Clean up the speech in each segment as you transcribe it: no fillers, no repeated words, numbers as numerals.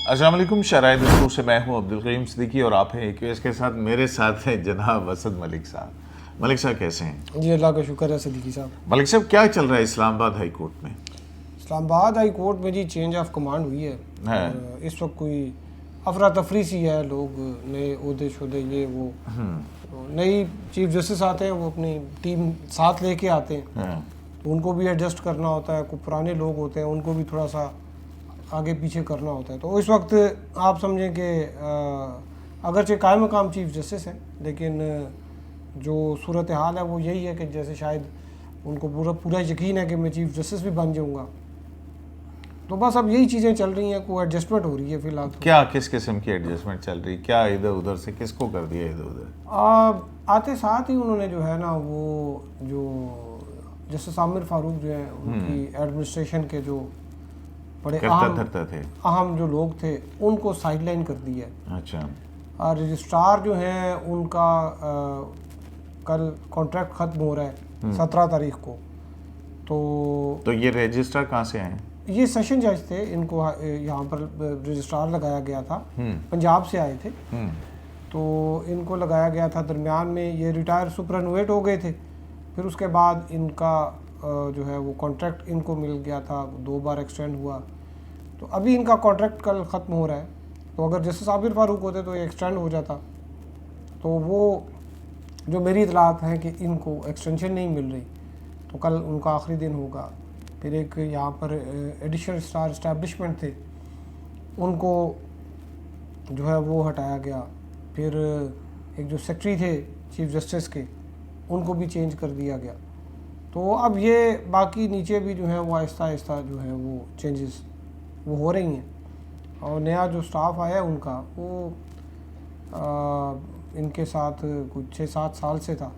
अस्सलाम वालेकुम शराय दोस्तों से मैं हूं अब्दुल करीम सिद्दीकी और आप हैं AQS के साथ। मेरे साथ हैं जनाब असद मलिक साहब। मलिक साहब कैसे हैं? जी अल्लाह का शुक्र है सिद्दीकी साहब। मलिक साहब क्या चल रहा है इस्लामाबाद हाई कोर्ट में? इस्लामाबाद हाई कोर्ट में जी चेंज ऑफ कमांड हुई है और इस वक्त कोई अफरा तफरी सी है, लोग नए ओहदे शोदे ये वो, तो नई चीफ जस्टिस आते हैं, वो अपनी टीम साथ लेके आते हैं, तो उनको भी एडजस्ट करना होता है। कुछ पुराने लोग होते हैं, उनको भी थोड़ा सा आगे पीछे करना होता है। तो इस वक्त आप समझें कि अगरचे कायम मकाम चीफ जस्टिस हैं, लेकिन जो सूरत हाल है वो यही है कि जैसे शायद उनको पूरा यकीन है कि मैं चीफ जस्टिस भी बन जाऊंगा। तो बस अब यही चीज़ें चल रही हैं, कोई एडजस्टमेंट हो रही है फिलहाल। क्या किस किस्म की एडजस्टमेंट चल रही? क्या इधर उधर से किसको कर दिया इधर उधर? आते साथ ही उन्होंने जो है ना, वो जो जस्टिस आमिर फारूक जो है, उनकी एडमिनिस्ट्रेशन के जो बड़े अहम जो लोग थे उनको साइडलाइन कर दी है। अच्छा। और रजिस्ट्रार जो हैं उनका कल कॉन्ट्रैक्ट ख़त्म हो रहा है 17 तारीख को। तो ये रजिस्ट्रार कहाँ से हैं? ये सेशन जज थे, इनको यहाँ पर रजिस्ट्रार लगाया गया था, पंजाब से आए थे, तो इनको लगाया गया था। दरमियान में ये रिटायर सुपरनुएट हो गए थे, फिर उसके बाद इनका जो है वो कॉन्ट्रैक्ट इनको मिल गया था, 2 बार एक्सटेंड हुआ। तो अभी इनका कॉन्ट्रैक्ट कल ख़त्म हो रहा है, तो अगर जस्टिस आबिर फारूक होते तो ये एक्सटेंड हो जाता। तो वो जो मेरी इतलात हैं कि इनको एक्सटेंशन नहीं मिल रही, तो कल उनका आखिरी दिन होगा। फिर एक यहाँ पर एडिशनल स्टार इस्टेब्लिशमेंट थे, उनको जो है वो हटाया गया। फिर एक जो सेक्रेटरी थे चीफ जस्टिस के, उनको भी चेंज कर दिया गया। तो अब ये बाकी नीचे भी जो है वो आहिस्ता आहिस्ता जो है वो चेंजेस वो हो रही हैं। और नया जो स्टाफ आया है उनका, वो इनके साथ कुछ 6-7 साल से था,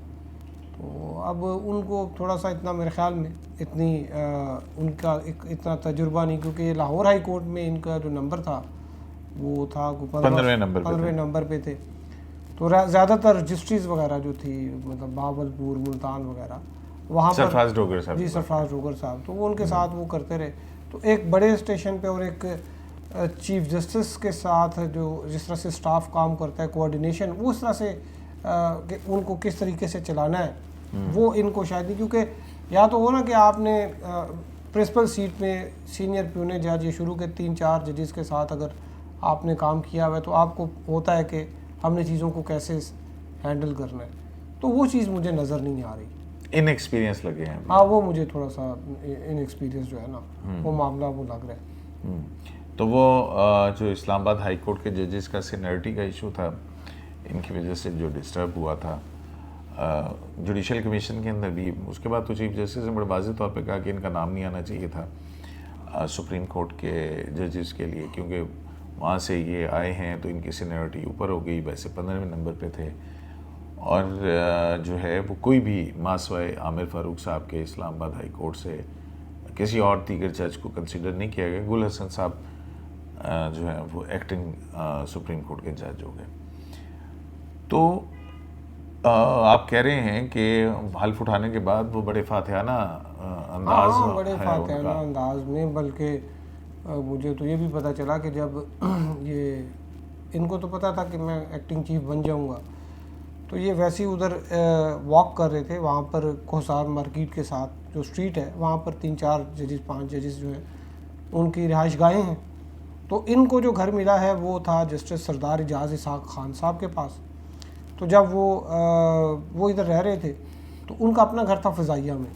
तो अब उनको थोड़ा सा इतना मेरे ख्याल में इतनी उनका इतना तजुर्बा नहीं, क्योंकि ये लाहौर हाई कोर्ट में इनका जो नंबर था वो था 15वें नंबर पे थे। तो ज़्यादातर रजिस्ट्रीज वगैरह जो थी, मतलब बावलपुर, मुल्तान वगैरह, वहाँ पर सरफराज डोगर साहब, जी सरफराज डोगर साहब, तो वो उनके साथ वो करते रहे। तो एक बड़े स्टेशन पे और एक चीफ जस्टिस के साथ जो जिस तरह से स्टाफ काम करता है, कोऑर्डिनेशन वो उस तरह से कि उनको किस तरीके से चलाना है, वो इनको शायद नहीं। क्योंकि या तो हो ना कि आपने प्रिंसिपल सीट में सीनियर प्यूने जज ये शुरू के 3-4 जजेस के साथ अगर आपने काम किया हुआ है, तो आपको होता है कि हमने चीज़ों को कैसे हैंडल करना है। तो वो चीज़ मुझे नज़र नहीं आ रही। इनएक्सपीरियंस लगे हैं। हाँ, वो मुझे थोड़ा सा इनएक्सपीरियंस जो है ना, वो मामला वो लग रहा है। तो वो जो इस्लामाबाद हाई कोर्ट के जजेस का सीनियरिटी का इशू था, इनकी वजह से जो डिस्टर्ब हुआ था जुडिशल कमीशन के अंदर भी, उसके बाद तो चीफ जस्टिस ने बड़े वाज़ेह तौर पे कहा कि इनका नाम नहीं आना चाहिए था सुप्रीम कोर्ट के जजेस के लिए, क्योंकि वहाँ से ये आए हैं तो इनकी सीनियरिटी ऊपर हो गई। वैसे 15वें नंबर पे थे, और जो है वो कोई भी मासवाए आमिर फारूक साहब के इस्लामाबाद हाई कोर्ट से किसी और दीगर जज को कंसिडर नहीं किया गया। गुल हसन साहब जो है वो एक्टिंग सुप्रीम कोर्ट के जज हो गए। तो आप कह रहे हैं कि हल्फ उठाने के बाद वो बड़े फातिहाना अंदाज, हाँ, बड़े फातिहाना अंदाज में, बल्कि मुझे तो ये भी पता चला कि जब ये इनको तो पता था कि मैं एक्टिंग चीफ बन जाऊंगा, तो ये वैसे ही उधर वॉक कर रहे थे, वहाँ पर कोहसार मार्केट के साथ जो स्ट्रीट है, वहाँ पर 3-4 जजेस 5 जजेस जो हैं उनकी रिहाइश गाहें हैं। तो इनको जो घर मिला है वो था जस्टिस सरदार इजाज़ इसहाक खान साहब के पास। तो जब वो इधर रह रहे थे, तो उनका अपना घर था फ़ज़ाइया में।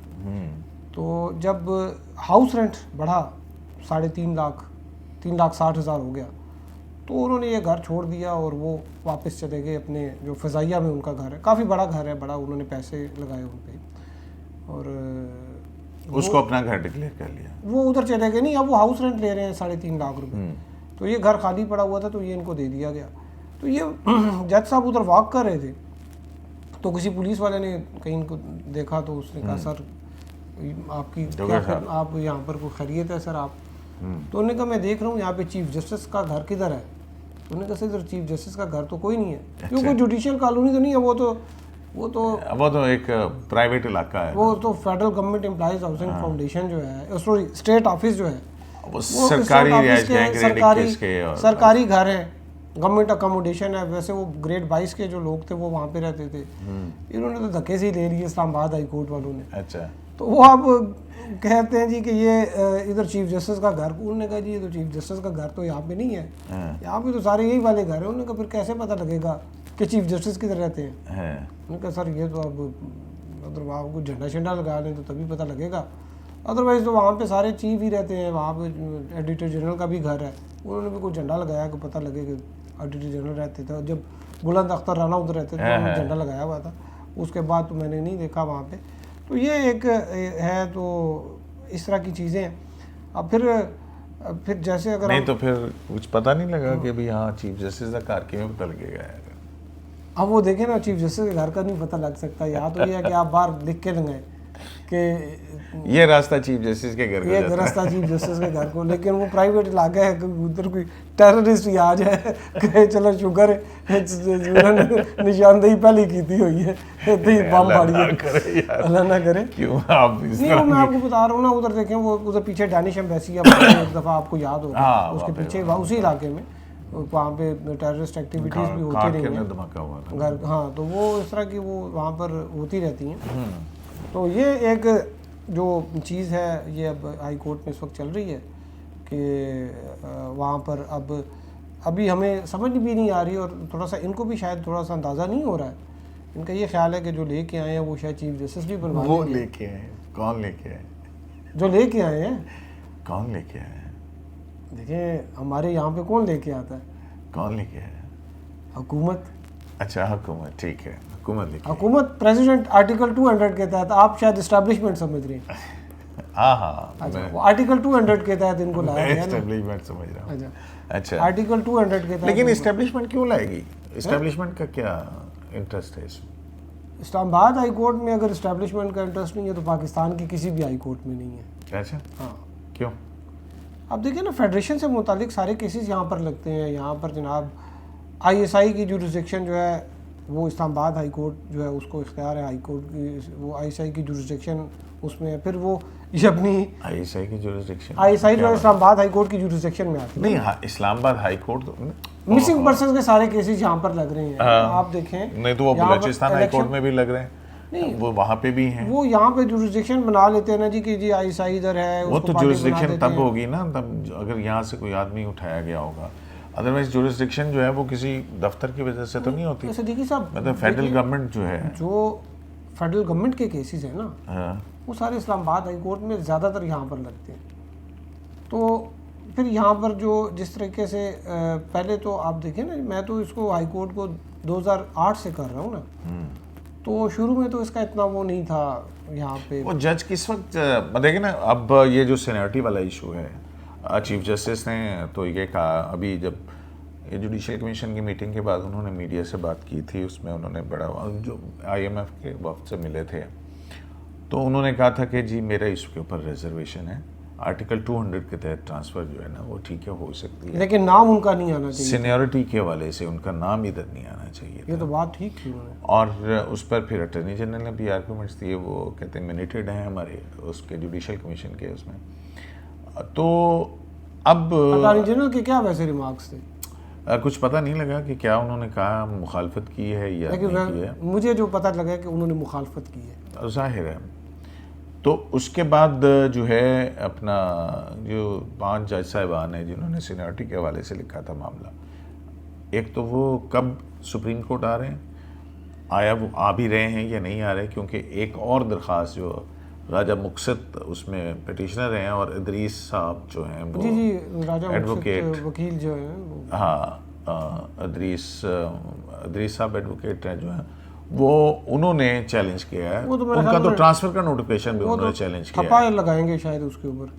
तो जब हाउस रेंट बढ़ा 3.5 लाख, 3,60,000 हो गया, तो उन्होंने ये घर छोड़ दिया और वो वापस चले गए अपने जो फ़ज़ाइया में उनका घर है। काफ़ी बड़ा घर है, बड़ा उन्होंने पैसे लगाए उन पर, और उसको अपना घर डिक्लेयर कर लिया। वो उधर चले गए। नहीं, अब वो हाउस रेंट ले रहे हैं 3.5 लाख रुपए। तो ये घर खाली पड़ा हुआ था, तो ये इनको दे दिया गया। तो ये जज साहब उधर वॉक कर रहे थे, तो किसी पुलिस वाले ने कहीं इनको देखा, तो उसने कहा सर आपकी आप यहाँ पर कोई खैरियत है सर आप? तो उन्होंने कहा मैं देख रहा हूँ यहाँ पे चीफ जस्टिस का घर किधर है। तो उन्होंने कहा सर इधर चीफ जस्टिस का घर तो कोई नहीं है, क्योंकि जुडिशियल कॉलोनी तो नहीं है, वो तो एक प्राइवेट इलाका है, वो तो federal government employees housing foundation जो है, सॉरी स्टेट ऑफिस जो है, वो सरकारी रिहाइश के सरकारी घर हैं, गवर्नमेंट अकोमोडेशन है। वैसे वो ग्रेड 22 के जो लोग थे वो वहाँ पे रहते थे, इन्होंने तो धक्के से ही ले लिए इस्लामाबाद हाई कोर्ट वालों ने। अच्छा, तो वो अब कहते हैं जी कि ये इधर चीफ जस्टिस का घर, उन्होंने कहा जी ये तो चीफ जस्टिस का घर तो यहाँ पे नहीं है, यहाँ पे तो सारे यही वाले घर हैं। उन्होंने कहा फिर कैसे पता लगेगा कि चीफ जस्टिस किधर रहते हैं? उन्होंने कहा सर ये तो अब मतलब आपको झंडा शंडा लगा लें तो तभी पता लगेगा, अदरवाइज़ तो वहाँ पे सारे चीफ ही रहते हैं। वहाँ पे एडिटर जनरल का भी घर है, उन्होंने भी कोई झंडा लगाया कि पता लगे कि एडिटर जनरल रहते थे। और जब बुलंद अख्तर राना उधर रहते थे तो उन्होंने झंडा लगाया हुआ था, उसके बाद तो मैंने नहीं देखा वहाँ पे। तो ये एक है, तो इस तरह की चीज़ें हैं। अब फिर जैसे अगर नहीं तो फिर कुछ पता नहीं लगा कि भाई हाँ चीफ जस्टिस का कार किमें पता लगेगा यार। अब वो देखें ना, चीफ जस्टिस के घर का नहीं पता लग सकता। यहाँ तो ये है कि आप बाहर लिख के लगाएं कि ये रास्ता चीफ जस्टिस के घर को ये रास्ता चीफ जस्टिस के घर को, लेकिन वो प्राइवेट इलाका है, उधर कोई टेररिस्ट ही आ जाए कि चलो शुगर है उन्होंने निशानदेही पहले की थी हुई है तो बम फाड़िए, अल्लाह ना करे। क्यों आप इस नहीं, वो मैं आपको बता रहा हूँ ना, उधर देखें वो उधर पीछे डैनिश एम्बेसी है, एक दफ़ा आपको याद होगा, उसके पीछे उसी इलाके में वहाँ पे टेररिस्ट एक्टिविटीज़ भी होती रही हैं, धमाका हुआ था घर। हाँ, तो वो इस तरह की वो वहाँ पर होती रहती हैं। तो ये एक जो चीज़ है ये अब हाई कोर्ट में इस वक्त चल रही है कि वहाँ पर अब अभी हमें समझ भी नहीं आ रही, और थोड़ा सा इनको भी शायद थोड़ा सा अंदाज़ा नहीं हो रहा है। इनका ये ख्याल है कि जो लेके आए हैं वो शायद चीफ जस्टिस भी बनवा वो लेके आए। कौन लेके आए? जो लेके आए हैं। कौन लेके आए? देखिए हमारे यहाँ पे कौन लेके आता है? कौन लेके आया? हुकूमत। अच्छा, हुकूमत, ठीक है, हुकूमत लेके। हुकूमत प्रेसिडेंट आर्टिकल 200 के तहत, आप शायद इस्टेब्लिशमेंट समझ रहे हैं। हाँ, अच्छा, वो आर्टिकल 200 के तहत इनको लाया गया ना। एस्टेब्लिशमेंट समझ रहा हूँ। अच्छा, आर्टिकल 200 के तहत। लेकिन एस्टेब्लिशमेंट क्यों लाएगी? एस्टेब्लिशमेंट का क्या इंटरेस्ट है इसमें? इस्लामाबाद हाई कोर्ट में अगर इस्टेब्लिशमेंट का इंटरेस्ट नहीं है तो पाकिस्तान की किसी भी हाई कोर्ट में नहीं है। अच्छा, हाँ, क्यों? अब देखिए ना, फेडरेशन से मुतालिक सारे केसेस यहाँ पर लगते हैं। यहाँ पर जनाब ISI की जुरिसडिक्शन जो है वो इस्लामाबाद हाई कोर्ट जो है उसको इख्तियार है हाई कोर्ट की, वो ISI की जुरिसडिक्शन उसमें है। फिर वो ये अपनी ISI की जुरिसडिक्शन, ISI जो है इस्लामाबाद हाई कोर्ट की जुरिसडिक्शन में आती है। नहीं, हाँ, इस्लामाबाद हाई कोर्ट तो मिसिंग पर्सन के सारे केसेस यहाँ पर लग रहे हैं। आप देखें, नहीं तो वो बलूचिस्तान हाई कोर्ट में भी लग रहे हैं, नहीं वो वहाँ पे भी हैं। वो यहाँ पे जुरिसडिक्शन बना लेते हैं ना जी कि जी ISI इधर है, वो तो जुरिसडिक्शन तब होगी ना तब अगर यहाँ से कोई आदमी उठाया गया होगा। अदरवाइज जुरिसडिक्शन जो है वो किसी दफ्तर की वजह से तो नहीं होती। जैसे देखिए साहब, मतलब फेडरल गवर्नमेंट जो है, जो फेडरल गवर्नमेंट के केसेस हैं ना, वो सारे इस्लामाबाद हाई कोर्ट में ज़्यादातर यहाँ पर लगते हैं। तो फिर यहाँ पर जो जिस तरीके से पहले तो आप देखें ना, मैं तो इसको हाई कोर्ट को 2008 से कर रहा हूँ ना, तो शुरू में तो इसका इतना वो नहीं था यहाँ पे। वो जज किस वक्त देखें ना, अब ये जो सीनियरिटी वाला इशू है, चीफ जस्टिस ने तो ये कहा, अभी जब ये जुडिशल कमीशन की मीटिंग के बाद उन्होंने मीडिया से बात की थी, उसमें उन्होंने बड़ा जो IMF के वक्त से मिले थे तो उन्होंने कहा था कि जी मेरा इसके ऊपर रिजर्वेशन है, आर्टिकल 200 के तहत ट्रांसफ़र जो है ना वो ठीक है हो सकती है, लेकिन नाम उनका नहीं आना चाहिए। सीनियरिटी के हवाले से उनका नाम इधर नहीं आना चाहिए। ये तो बात ठीक थी उन्होंने। और उस पर फिर अटर्नी जनरल ने भी आर्गूमेंट्स दिए, वो कहते हैं मिनिटेड हैं हमारे उसके जुडिशल कमीशन के उसमें। तो अब अटॉर्नी जनरल के क्या वैसे रिमार्क्स थे? कुछ पता नहीं लगा कि क्या उन्होंने कहा, मुखालफत की है या नहीं की है। मुझे जो पता लगा कि उन्होंने मुखालफत की है, जाहिर है। तो उसके बाद जो है अपना जो 5 जज साहिबान हैं जिन्होंने सीनियरिटी के हवाले से लिखा था मामला, एक तो वो कब सुप्रीम कोर्ट आ रहे हैं, आया वो आ भी रहे हैं या नहीं आ रहे, क्योंकि एक और दरख्वास्त जो राजा मुक़सिद उसमें पिटिशनर हैं और इदरीस साहब जो हैं वो जी राजा एडवोकेट वकील जो है, हाँ इदरीस साहब एडवोकेट हैं जो हैं वो उन्होंने चैलेंज किया है। उनका तो ट्रांसफ़र का नोटिफिकेशन भी उन्होंने चैलेंज किया है। ठप्पा लगाएंगे शायद उसके ऊपर।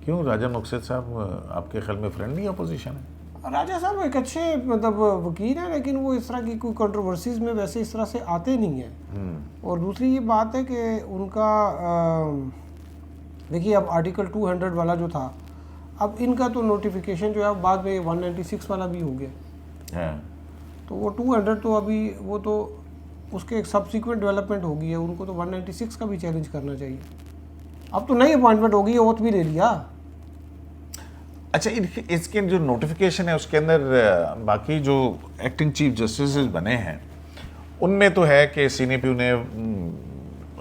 क्यों? राजा मुक़सिद साहब आपके ख्याल में फ्रेंडली अपोजिशन है? राजा साहब एक अच्छे मतलब वकील हैं, लेकिन वो इस तरह की कोई कंट्रोवर्सीज में वैसे इस तरह से आते नहीं हैं। और दूसरी ये बात है कि उनका देखिए अब आर्टिकल 200 वाला जो था, अब इनका तो नोटिफिकेशन जो है बाद में 196 वाला भी हो गया है। तो वो 200 तो अभी वो तो उसके एक सब्सिक्वेंट डेवलपमेंट होगी है, उनको तो 196 का भी चैलेंज करना चाहिए। अब तो नई अपॉइंटमेंट होगी, ओथ भी ले लिया। अच्छा, इसके जो नोटिफिकेशन है उसके अंदर बाकी जो एक्टिंग चीफ जस्टिस बने हैं उनमें तो है कि सीने ने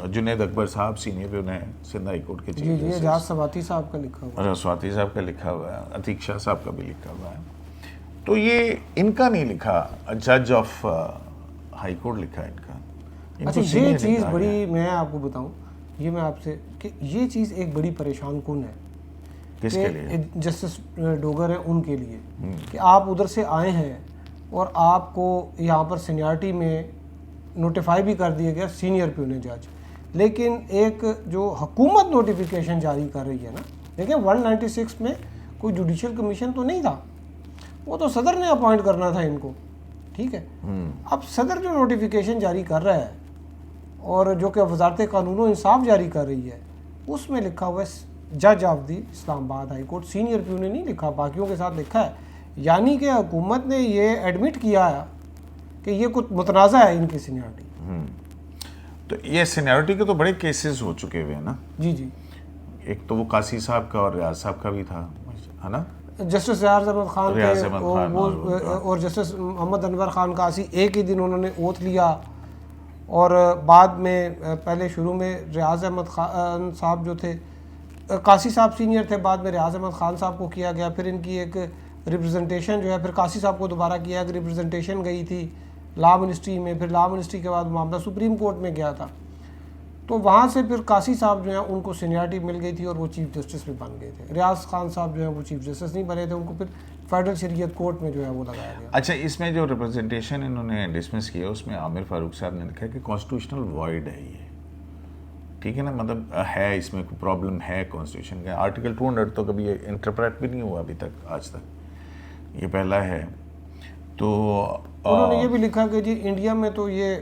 जुनैद अकबर साहब सीने ने सिंध हाई कोर्ट के जी चीफ जी, एजाज सवाती साहब का लिखा हुआ और स्वाति साहब का लिखा हुआ है, अतीक शाह साहब का भी लिखा हुआ है। तो ये इनका नहीं लिखा, जज ऑफ हाई कोर्ट लिखा है इनका। अच्छा, ये चीज़ बड़ी, मैं आपको बताऊं, ये मैं आपसे कि ये चीज़ एक बड़ी परेशान कुन है किसके लिए? जस्टिस डोगर है उनके लिए, कि आप उधर से आए हैं और आपको यहाँ पर सीनियरिटी में नोटिफाई भी कर दिया गया सीनियर प्यूने जज, लेकिन एक जो हुकूमत नोटिफिकेशन जारी कर रही है ना, देखिए 196 में कोई जुडिशल कमीशन तो नहीं था, वो तो सदर ने अपॉइंट करना था इनको, ठीक है। अब सदर जो नोटिफिकेशन जारी कर रहा है और जो कि वजारत कानून इंसाफ जारी कर रही है, उसमें लिखा हुआ है जज of the Islamabad high court, senior प्यू ने नहीं लिखा, बाकियों के साथ लिखा है। यानी कि हुकूमत ने ये एडमिट किया है कि ये कुछ मुतनाज़ा है इनकी सीनियरिटी। तो ये सीनियरिटी के तो बड़े केसेस हो चुके हुए हैं ना। जी जी, एक तो वो कासी साहब का और रियाज साहब का भी था, है ना। जस्टिस रियाज अहमद खान रियाज थे अहमद खान और जस्टिस मोहम्मद अनवर खान कासी, एक ही दिन उन्होंने ओथ लिया, और बाद में पहले शुरू में रियाज अहमद खान साहब जो थे, कासी साहब सीनियर थे, बाद में रियाज अहमद खान साहब को किया गया, फिर इनकी एक रिप्रेजेंटेशन जो है फिर कासी साहब को दोबारा किया, एक रिप्रेजेंटेशन गई थी लॉ मिनिस्ट्री में, फिर लॉ मिनिस्ट्री के बाद मामला सुप्रीम कोर्ट में गया था, तो वहाँ से फिर कासी साहब जो है उनको सीनियरिटी मिल गई थी और वो चीफ जस्टिस भी बन गए थे। रियाज खान साहब जो है वो चीफ जस्टिस नहीं बने थे, उनको फिर फेडरल शरीयत कोर्ट में जो है वो लगाया गया। अच्छा, इसमें जो रिप्रेजेंटेशन इन्होंने डिसमिस किया उसमें आमिर फारूक साहब ने लिखा है कि कॉन्स्टिट्यूशनल वॉइड है ये, ठीक है ना, मतलब है इसमें कोई प्रॉब्लम है कॉन्स्टिट्यूशन का। आर्टिकल 200 तो कभी इंटरप्रेट भी नहीं हुआ अभी तक, आज तक, ये पहला है। तो उन्होंने ये भी लिखा कि जी इंडिया में तो ये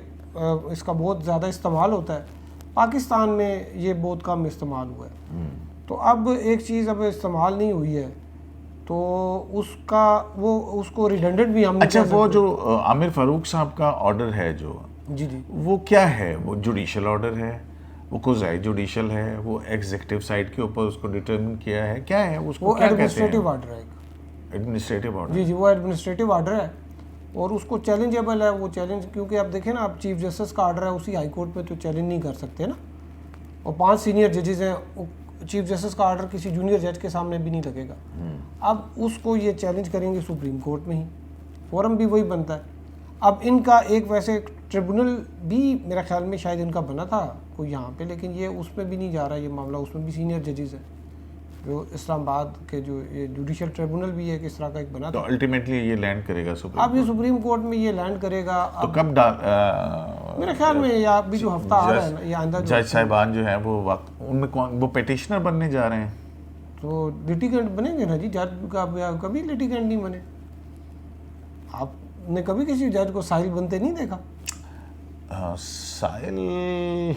इसका बहुत ज़्यादा इस्तेमाल होता है, पाकिस्तान में ये बहुत कम इस्तेमाल हुआ है। तो अब एक चीज़ अब इस्तेमाल नहीं हुई है तो उसका वो उसको रिडंडेंट भी हम। अच्छा, वो जो आमिर फारूक साहब का ऑर्डर है जो, जी जी, वो क्या है? वो जुडिशल ऑर्डर है, वो कोज़ाई जुडिशल है, वो एग्जीक्यूटिव साइड के ऊपर उसको डिटरमिन किया है, क्या है उसको? वो क्या कहते हैं? एडमिनिस्ट्रेटिव ऑर्डर है, एडमिनिस्ट्रेटिव ऑर्डर। जी जी, वो एडमिनिस्ट्रेटिव ऑर्डर है और उसको चैलेंजेबल है वो चैलेंज, क्योंकि आप देखें ना, आप चीफ जस्टिस का ऑर्डर है उसी हाई कोर्ट में तो चैलेंज नहीं कर सकते ना, और 5 सीनियर जजेस हैं, चीफ जस्टिस का ऑर्डर किसी जूनियर जज के सामने भी नहीं लगेगा। अब उसको ये चैलेंज करेंगे सुप्रीम कोर्ट में ही, फोरम भी वही बनता है। अब इनका एक वैसे ट्रिब्यूनल भी मेरा ख्याल में शायद इनका बना था कोई यहाँ पे, लेकिन ये उसमें भी नहीं जा रहा ये मामला, उसमें भी सीनियर जजेस हैं जो इस्लामाबाद के, जो ये जुडिशल ट्रिब्यूनल भी है किस तरह का एक बना तो था। अल्टीमेटली ये लैंड करेगा सुप्रीम अब ये सुप्रीम कोर्ट में ये लैंड करेगा। तो अब कब मेरे ख्याल में या अभी जो हफ्ता आ रहा है ना, ये आंदा जज साहिबान जो है वो उनमें कौन, वो पिटिशनर बनने जा रहे हैं? तो लिटिगेंट बनेंगे ना जी, जज का कभी लिटिगेंट नहीं बने। आपने कभी किसी जज को साहिल बनते नहीं देखा? साहिल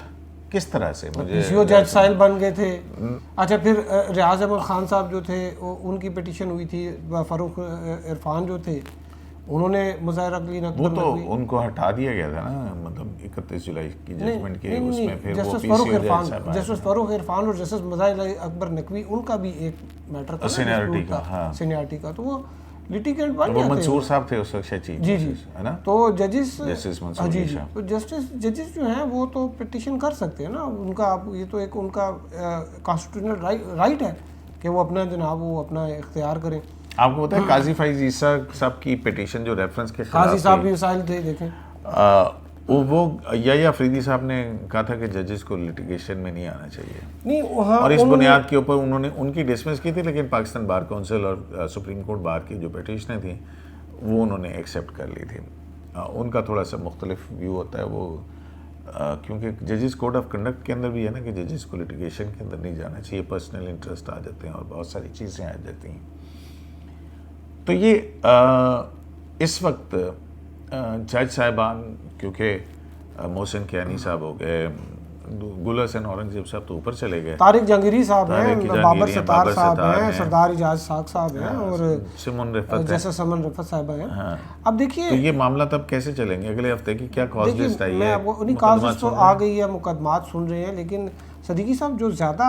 किस तरह से? मुझे पीसीओ जज साहिल बन गए थे। अच्छा, फिर रियाज अहमद खान साहब जो थे उनकी पिटीशन हुई थी, फारूक इरफान जो थे उन्होंने मुजाहिरा की वो तो उनको हटा दिया गया था ना, मतलब 31 जुलाई की जजमेंट के उसमें फिर वो जस्टिस फारूक इरफान और जस्टिस मुजाहिर अकबर नकवी, उनका भी एक मैटर था सीनियरिटी का। हाँ, सीनियरिटी का, तो वो लिटिगेंट बन वो जाते हैं। मंसूर साहब थे उस वक्त चीफ जी जी, है ना। तो जजेस जस्टिस मंसूर जी शाह, तो जजेस जो हैं वो तो पिटिशन कर सकते हैं ना, उनका आप ये तो एक उनका कॉन्स्टिट्यूशनल राइट है कि वो अपना जनाब वो अपना इख्तियार करें। आपको पता है काजी फैज ईसा साहब की पिटीशन जो रेफरेंस के खिलाफ काजी साहब भी वसाइल थे, देखें वो या अफरीदी साहब ने कहा था कि जजेस को लिटिगेशन में नहीं आना चाहिए, नहीं वहाँ, और इस बुनियाद के ऊपर उन्होंने उनकी डिसमिस की थी, लेकिन पाकिस्तान बार काउंसिल और सुप्रीम कोर्ट बार की जो पिटीशनें थी वो उन्होंने एक्सेप्ट कर ली थी। उनका थोड़ा सा मुख्तलिफ व्यू होता है वो, क्योंकि जजेस कोड ऑफ कंडक्ट के अंदर भी है ना कि जजेस को लिटिगेशन के अंदर नहीं जाना चाहिए, पर्सनल इंटरेस्ट आ जाते हैं और बहुत सारी चीज़ें आ जाती हैं। तो ये इस वक्त जज साहिबान, क्योंकि मोहसिन कियानी साहब हो गए, गुल हसन औरंगजेब साहब तो ऊपर चले गए, तारिक जहांगीरी साहब हैं, बाबर सतार साहब हैं, हैं, सरदार इजाज साहब साहब हैं, और सिमन रिफत जैसे समन रफत साहब हैं। हाँ। अब देखिए, तो ये मामला तब कैसे चलेंगे? अगले हफ्ते की क्या कॉज लिस्ट आई है? मैं आपको उन्हीं कॉज लिस्ट तो आ गई है, मुकदमात सुन रहे हैं, लेकिन सदीकी साहब जो ज़्यादा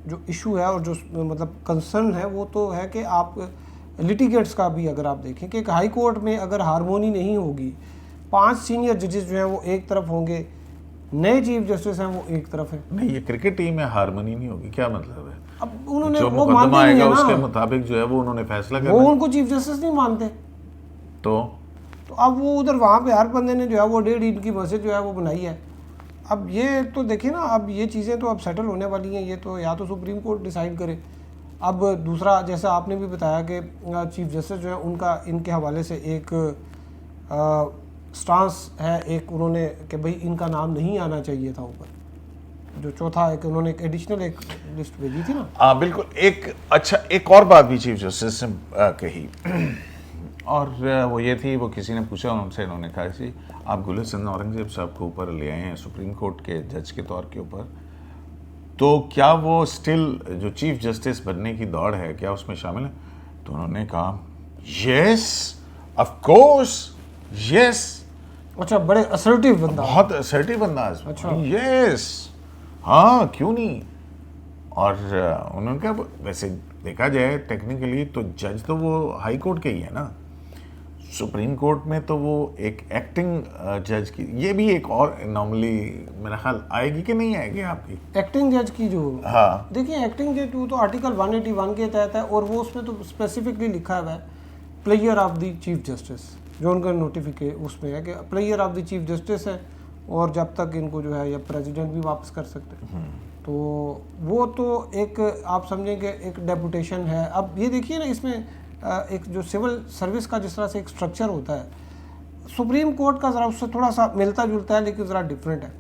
जो इशू है और जो मतलब कंसर्न है वो तो है कि आप लिटिगेट्स का भी अगर आप देखें कि एक हाई कोर्ट में अगर हारमोनी नहीं होगी, 5 सीनियर जजेस जो हैं वो एक तरफ होंगे, नए चीफ जस्टिस हैं वो एक तरफ है। नहीं, ये क्रिकेट टीम में हारमोनी नहीं होगी, क्या मतलब है? अब उन्होंने जो वो मुकदमा मानते नहीं आएगा है उसके ना, मुताबिक जो है वो उन्होंने फैसला वो करना है। उनको चीफ जस्टिस नहीं मानते, तो अब वो उधर वहाँ पे हर बंदे ने जो है वो 1.5 इंच की मस्जिद जो है वो बनाई है। अब ये तो देखिए ना, अब ये चीज़ें तो अब सेटल होने वाली हैं, ये तो या तो सुप्रीम कोर्ट डिसाइड करे। अब दूसरा, जैसा आपने भी बताया कि चीफ जस्टिस जो है उनका इनके हवाले से एक स्टांस है, एक उन्होंने कि भाई इनका नाम नहीं आना चाहिए था ऊपर। जो चौथा है कि उन्होंने एक एडिशनल एक लिस्ट भेजी थी ना। बिल्कुल। एक और बात भी चीफ जस्टिस ने कही, और वो ये थी, वो किसी ने पूछा उनसे, इन्होंने कहा कि आप गुलिस्तान औरंगजेब साहब को ऊपर ले आए हैं सुप्रीम कोर्ट के जज के तौर के ऊपर, तो क्या वो स्टिल जो चीफ जस्टिस बनने की दौड़ है क्या उसमें शामिल है? तो उन्होंने कहा यस ऑफ कोर्स, यस। अच्छा, बड़े असर्टिव बंदा, बहुत असर्टिव बंदा। अच्छा, यस, हाँ क्यों नहीं। और उन्होंने कहा वैसे देखा जाए टेक्निकली तो जज तो वो हाई कोर्ट के ही है ना, सुप्रीम कोर्ट में तो वो एक एक्टिंग जज की, ये भी एक और नॉर्मली मेरा ख्याल आएगी कि नहीं आएगी आपकी एक्टिंग जज की जो, हाँ देखिए एक्टिंग जज तो आर्टिकल 181 के तहत है, और वो उसमें तो स्पेसिफिकली लिखा हुआ है player of the chief justice, जो उनका नोटिफिकेशन उसमें है कि player of the chief justice है, और जब तक इनको जो है या प्रेसिडेंट भी वापस कर सकते हैं। तो वो तो एक आप समझेंगे एक डेपुटेशन है। अब ये देखिए ना, इसमें एक जो सिविल सर्विस का जिस तरह से एक स्ट्रक्चर होता है, सुप्रीम कोर्ट का ज़रा उससे थोड़ा सा मिलता जुलता है, लेकिन ज़रा डिफरेंट है।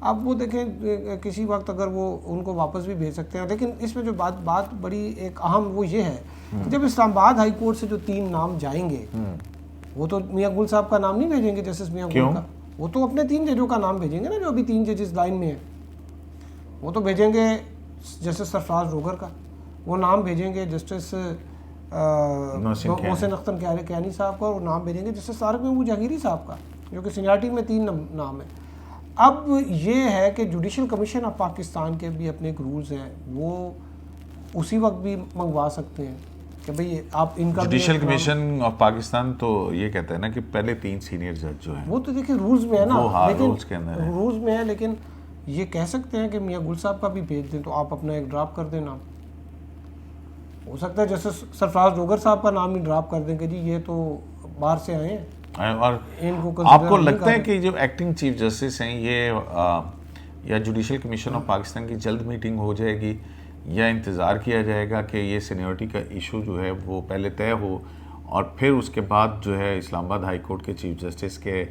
अब वो देखें किसी वक्त अगर वो उनको वापस भी भेज सकते हैं, लेकिन इसमें जो बात बड़ी एक अहम वो ये है कि जब इस्लामाबाद हाई कोर्ट से जो 3 नाम जाएंगे, वो तो मियां गुल साहब का नाम नहीं भेजेंगे, जस्टिस मियां गुल का, वो तो अपने 3 जजों का नाम भेजेंगे ना, जो अभी 3 जजेस लाइन में हैं। वो तो भेजेंगे जस्टिस सरफराज रोगर का, वो नाम भेजेंगे जस्टिस मोहसिन अख्तर कैनी साहब का, और नाम भेजेंगे जस्टिस तारिक महमूद जहांगीरी साहब का, जो कि सीनियरिटी में 3 नाम है। अब ये है कि जुडिशल कमीशन ऑफ पाकिस्तान के भी अपने एक रूल्स हैं, वो उसी वक्त भी मंगवा सकते हैं कि भाई आप इनका जुडिशल कमीशन ऑफ पाकिस्तान तो ये कहता है ना कि पहले 3 सीनियर जज जो हैं, वो तो देखिए रूल्स में है ना, लेकिन रूल्स के अंदर है, रूल्स में है, लेकिन ये कह सकते हैं कि मियां गुल साहब का भी भेज दें, तो आप अपना एक ड्राफ्ट कर देना। हो सकता है जैसे सरफराज रोगर साहब का नाम ही ड्राफ्ट कर दें कि जी ये तो बाहर से आए हैं, और इनको आपको लगता है कि जो एक्टिंग चीफ जस्टिस हैं ये या जुडिशल कमीशन ऑफ पाकिस्तान की जल्द मीटिंग हो जाएगी, या इंतज़ार किया जाएगा कि ये सीनियरिटी का इशू जो है वो पहले तय हो, और फिर उसके बाद जो है इस्लामाबाद हाई कोर्ट के चीफ जस्टिस के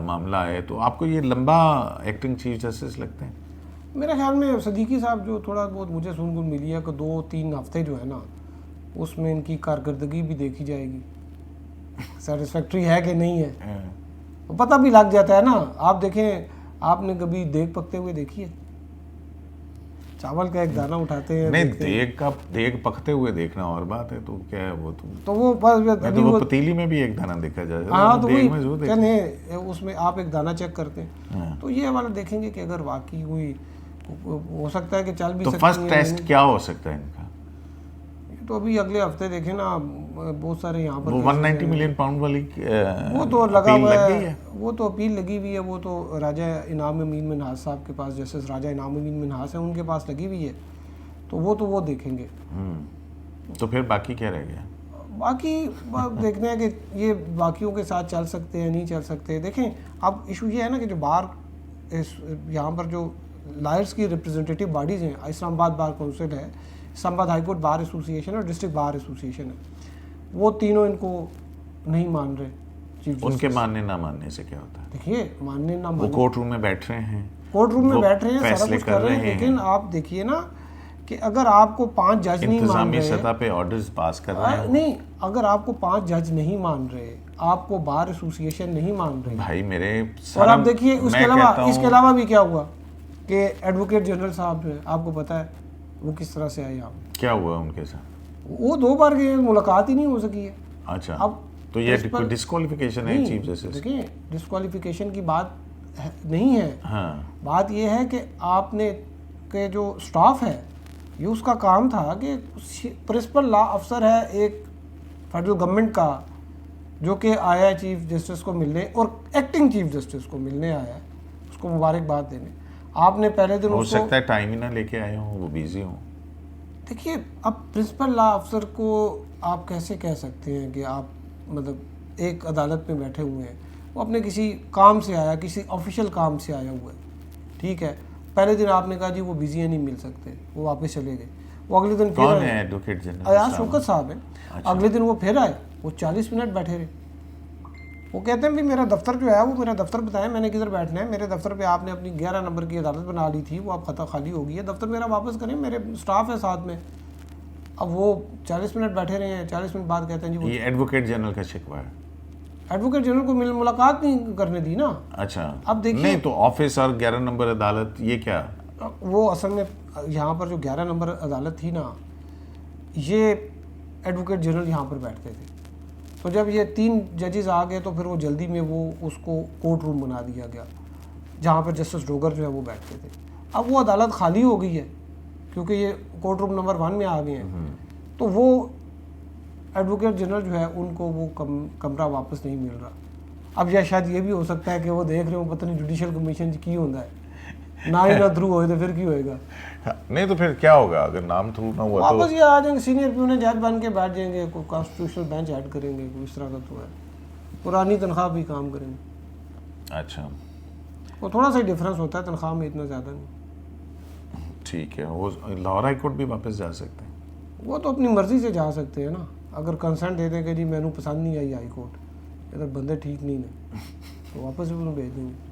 मामला है? तो आपको ये लंबा एक्टिंग चीफ जस्टिस लगते हैं? मेरे ख्याल में सदीकी साहब जो थोड़ा बहुत मुझे सुनने मिली है कि 2-3 हफ्ते जो है ना, उसमें इनकी कारकर्दगी भी देखी जाएगी, सेटिस्फैक्ट्री है कि नहीं है, तो पता भी लग जाता है ना। आप देखें, आपने कभी देग पकते हुए देखी है? चावल का एक दाना उठाते हैं, नहीं, देग पकते हुए देखना और बात है, तो क्या है वो तो वो बस तो वो पतीली में भी एक दाना देखा जाए, हाँ, तो देग में जरूर देखते, उसमें आप एक दाना चेक करते हैं, तो ये वाला देखेंगे कि अगर वाकई कोई हो सकता है कि चल भी तो सकती है। फर्स्ट टेस्ट क्या हो सकता है इनका? तो अभी अगले हफ्ते देखें ना, बहुत सारे यहाँ पर वो 190 मिलियन पाउंड वाली वो तो लगा हुआ है, वो तो अपील लगी हुई है, वो तो राजा इनाम अमीन मिन्हाज साहब के पास, जस्टिस राजा इनाम अमीन मिन्हाज है, उनके पास लगी हुई है, तो वो देखेंगे। तो फिर बाकी क्या रह गया? बाकी देखना है कि ये बाकियों के साथ चल सकते हैं नहीं चल सकते। देखें, अब इशू ये है ना कि जो बार यहाँ पर जो लॉयर्स की रिप्रेजेंटेटिव बॉडीज़ हैं, इस्लामाबाद बार काउंसिल है, Islamabad high court bar association और डिस्ट्रिक्ट बार एसोसिएशन है, वो तीनों इनको नहीं मान रहे चीफ जस्टिस। उनके मानने ना मानने से क्या होता है? देखिए, मानने ना वो मानने, कोर्ट रूम में बैठ रहे हैं, कोर्ट रूम में बैठ रहे हैं, सारा कुछ कर रहे हैं, लेकिन आप देखिए ना कि अगर आपको 5 जज नहीं मान रहे, सतह पे ऑर्डर्स पास कर रहे हैं, नहीं, अगर आपको 5 जज नहीं मान रहे, आपको बार एसोसिएशन नहीं मान रहे भाई मेरे, और आप देखिए इसके अलावा भी क्या हुआ कि एडवोकेट जनरल साहब जो है, आपको पता है वो किस तरह से आए यहाँ, क्या हुआ उनके साथ? वो 2 बार गए, मुलाकात ही नहीं हो सकी है। अच्छा, अब तो ये डिस्क्वालिफिकेशन है चीफ जस्टिस? देखिए, डिस्क्वालिफिकेशन की बात नहीं है, हाँ, बात ये है कि आपने के जो स्टाफ है ये उसका काम था कि प्रिंसिपल लॉ अफसर है एक फेडरल गवर्नमेंट का, जो कि आया है चीफ जस्टिस को मिलने और एक्टिंग चीफ जस्टिस को मिलने आया है, उसको मुबारकबाद देने। आपने पहले दिन हो उसको, सकता है टाइम ही ना लेके आए हों, वो बिजी हों। देखिए अब प्रिंसिपल लॉ अफसर को आप कैसे कह सकते हैं कि आप मतलब एक अदालत में बैठे हुए हैं, वो अपने किसी काम से आया, किसी ऑफिशियल काम से आया हुआ है, ठीक है। पहले दिन आपने कहा जी वो बिजी है, नहीं मिल सकते, वो वापस चले गए। वो अगले दिन फिर कौन आए, है एडवोकेट जनरल? अयाज शौकत साहब हैं। अच्छा। अगले दिन वो फिर आए, वो 40 मिनट बैठे रहे। वो कहते हैं भी मेरा दफ्तर जो है वो मेरा दफ्तर बताएं मैंने किधर बैठना है, मेरे दफ्तर पे आपने अपनी 11 नंबर की अदालत बना ली थी, वो आप खता खाली हो गई है, दफ्तर मेरा वापस करें, मेरे स्टाफ है साथ में। अब वो 40 मिनट बैठे रहे हैं, 40 मिनट बाद कहते हैं जी वो ये एडवोकेट जनरल का शिकवा है। एडवोकेट जनरल को मुलाकात नहीं करने दी ना। अच्छा, अब देखिए, नहीं तो ऑफिस और 11 नंबर अदालत ये क्या? वो असल में यहाँ पर जो 11 नंबर अदालत थी ना, ये एडवोकेट जनरल यहाँ पर बैठते थे। तो जब ये 3 जजेस आ गए तो फिर वो जल्दी में वो उसको कोर्ट रूम बना दिया गया, जहाँ पर जस्टिस डोगर जो है वो बैठते थे। अब वो अदालत खाली हो गई है क्योंकि ये कोर्ट रूम नंबर 1 में आ गए हैं, तो वो एडवोकेट जनरल जो है उनको वो कमरा वापस नहीं मिल रहा। अब या शायद ये भी हो सकता है कि वो देख रहे हो पता नहीं जुडिशल कमीशन की होता है, ना ही ना थ्रू होए तो फिर की होएगा। नहीं तो फिर क्या होगा अगर नाम थ्रू ना हुआ तो? वापस ये आ जाएंगे, सीनियर प्यून जज बन के बैठ जाएंगे, कोई कॉन्स्टिट्यूशनल बेंच ऐड करेंगे, कोई इस तरह का तो है, पुरानी तनख्वाह भी काम करेंगे। अच्छा, वो थोड़ा सा डिफरेंस होता है तनख्वाह में, इतना ज़्यादा नहीं। ठीक है। वो लाहौर हाई कोर्ट भी वापस जा सकते हैं? वो तो अपनी मर्जी से जा सकते हैं ना, अगर कंसेंट दे दें कि जी मैनू पसंद नहीं आई हाई कोर्ट, इधर बंदे ठीक नहीं ने, तो वापस भी उन्हें भेज देंगे।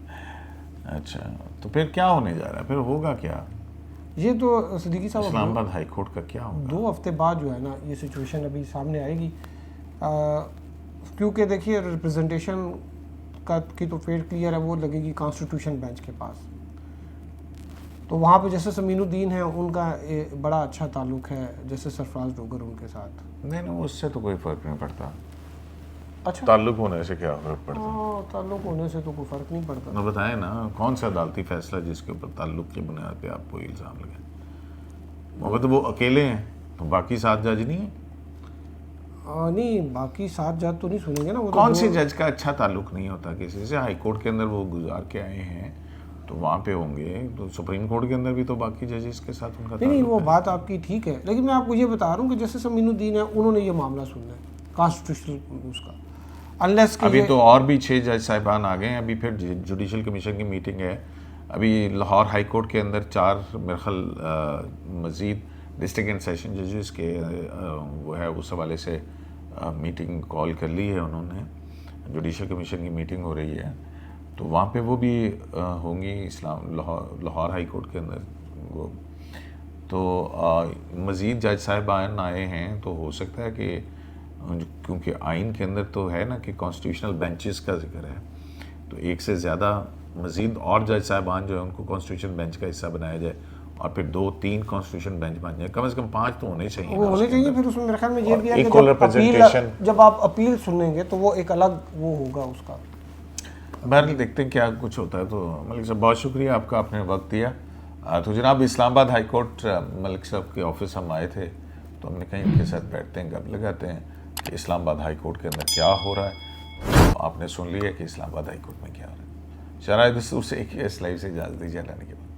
अच्छा, तो फिर क्या होने जा रहा है? फिर होगा क्या? ये तो सिद्दीकी साहब इस्लामाबाद हाई कोर्ट का क्या होगा? 2 हफ्ते बाद जो है ना ये सिचुएशन अभी सामने आएगी, क्योंकि देखिए रिप्रेजेंटेशन का की तो फेट क्लियर है, वो लगेगी कॉन्स्टिट्यूशन बेंच के पास। तो वहाँ पे जैसे समीनुद्दीन है उनका बड़ा अच्छा ताल्लुक है, जैसे सरफराज डोगर उनके साथ। नहीं नहीं, उससे तो कोई फर्क नहीं पड़ता। अच्छा, ताल्लुक होने से क्या फर्क पड़ता? हाँ, ताल्लुक होने से तो कोई फ़र्क नहीं पड़ता। ना बताएं ना, कौन सा अदालती फैसला जिसके ऊपर ताल्लुक की बुनियाद पे आपको इल्ज़ाम लगे? मगर तो वो अकेले हैं, तो बाकी 7 जज नहीं है? नहीं, बाकी 7 जज तो नहीं सुनेंगे ना। वो तो कौन से जज का अच्छा ताल्लुक नहीं होता किसी से? हाई कोर्ट के अंदर वो गुजार के आए हैं तो वहाँ पे होंगे, तो सुप्रीम कोर्ट के अंदर भी तो बाकी जजेस के साथ उनका नहीं, वो ताल्लुक है। बात आपकी ठीक है, लेकिन मैं आपको ये बता रहा हूँ कि जैसे समीनुद्दीन है उन्होंने ये मामला सुनना है कॉन्स्टिट्यूशनल उसका, अनलेस कि अभी तो और भी 6 जज साहिबान आ गए हैं। अभी फिर जुडिशल कमीशन की मीटिंग है। अभी लाहौर हाई कोर्ट के अंदर 4 मेरे ख्याल मज़ीद डिस्ट्रिक्ट एंड सेशन जजेस के वो है, उस हवाले से मीटिंग कॉल कर ली है उन्होंने। जुडिशल कमीशन की मीटिंग हो रही है, तो वहाँ पे वो भी होंगी लाहौर हाई कोर्ट के अंदर वो। तो मज़ीद जज साहिबान आए हैं, तो हो सकता है कि क्योंकि आइन के अंदर तो है ना कि कॉन्स्टिट्यूशनल बेंचेस का जिक्र है, तो एक से ज़्यादा मज़ीद और जज साहिबान जो है उनको कॉन्स्टिट्यूशन बेंच का हिस्सा बनाया जाए, और फिर 2-3 कॉन्स्टिट्यूशन बेंच बन जाए, कम से कम 5 तो होने चाहिए। वो होने चाहिए। फिर उसमें मेरे ख्याल में ये भी है कि इक्वल रिप्रेजेंटेशन, जब आप अपील सुनेंगे तो वो एक अलग वो होगा उसका। बहरहाल देखते हैं क्या कुछ होता है। तो मलिक साहब बहुत शुक्रिया आपका, आपने वक्त दिया। तो जनाब इस्लामाबाद हाई कोर्ट मलिक साहब के ऑफिस हम आए थे, तो हमने कहीं उनके साथ बैठते हैं, गप लगाते हैं कि इस्लामाबाद हाई कोर्ट के अंदर क्या हो रहा है। तो आपने सुन लिया कि इस्लामाबाद हाई कोर्ट में क्या हो रहा है। शराय दस्तूर से एक ही स्लाइड से इजाज़त दीजिए, लाने के बाद।